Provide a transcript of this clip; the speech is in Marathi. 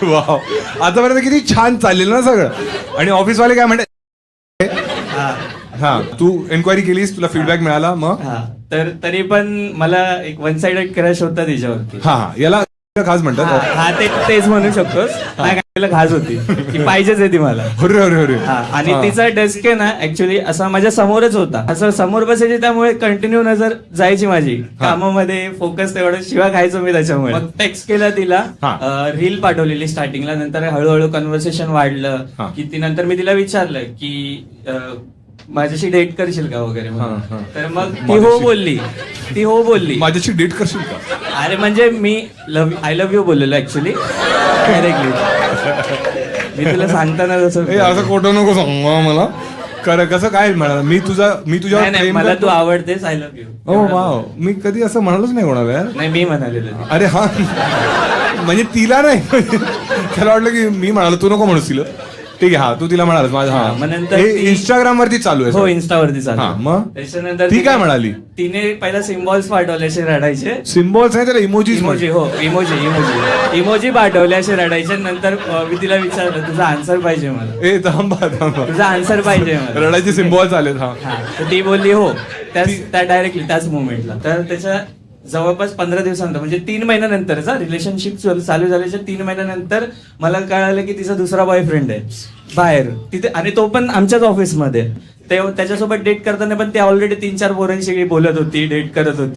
वाव, आतापर्यंत किती छान चाललेलं ना सगळं. आणि ऑफिसवाले काय म्हणते? हा, तू एन्क्वायरी केलीस, तुला फीडबॅक मिळाला मग? हा, तर तरी पण मला एक वन साइडेड क्रश होता तिच्यावरती. हा, याला खास म्हणतात. हा, तेच म्हणू शकतोस. माझ्या खास होती की पाहिजेच आहे ती मला. अरे अरे अरे. हा, आणि तिचा डेस्क आहे ना ऍक्च्युली असा माझ्या समोरच होता, असं समोर बसायची, त्यामुळे कंटिन्यू नजर जायची माझी कामामध्ये, फोकस तेवढं, शिवाय खायचो मी त्याच्यामुळे. मग टेक्स्ट केला तिला, रील पाठवलेली स्टार्टिंगला, नंतर हळूहळू कन्व्हर्सेशन वाढलं की ती, नंतर मी तिला विचारलं की माझ्याशी डेट करशील का वगैरे म्हणून. तर मग ती हो बोलली. माझ्याशी डेट करशील का? अरे म्हणजे मी आय लव्ह यू बोललेलो ऍक्च्युली डायरेक्टली. मी तुला सांगताना जसं असं खोटं नको सांगू मला. कसं काय म्हणाला? मी तुझ्यावर नाही, मला तू आवडतेस, I love you. Oh wow, मी कधी असं म्हणालोच नाही कोणाला यार. नाही, मी म्हणालेलं. अरे हा, म्हणजे तिला नाही, त्याला वाटलं की मी म्हणालो, तू नको म्हणूस तिला. ठीक आहे, हा, तू तिला म्हणाल माझा. हा, मग नंतर इंस्टाग्राम वरती चालू आहे. हो, इन्स्टावरती चालू. मग त्याच्यानंतर ती काय म्हणाली? तिने पहिला सिम्बॉल्स पाठवले असे रडायचे. सिम्बॉल्स नाही, त्याला इमोजीज. इमोजी, हो, इमोजी पाठवले असे रडायचे. नंतर मी तिला विचारलं, तुझा आन्सर पाहिजे मला. ए थांबा, तुझा आन्सर पाहिजे मला. रडायचे सिम्बॉल्स आलेत. हा, तर ती बोलली हो, त्या डायरेक्टली त्याच मोमेंटला. तर त्याच्या जवळपास 15 दिवसानंतर, म्हणजे 3 महिन्यानंतर, रिलेशनशिप चालू झाल्याच्या 3 महिन्यानंतर मला कळालं की तिचा दुसरा बॉयफ्रेंड आहे बाहेर तिथे, आणि तो पण आमच्याच ऑफिसमध्ये. त्याच्यासोबत डेट करताना पण ती ऑलरेडी 3-4 पोरांशी बोलत होती, डेट करत होती.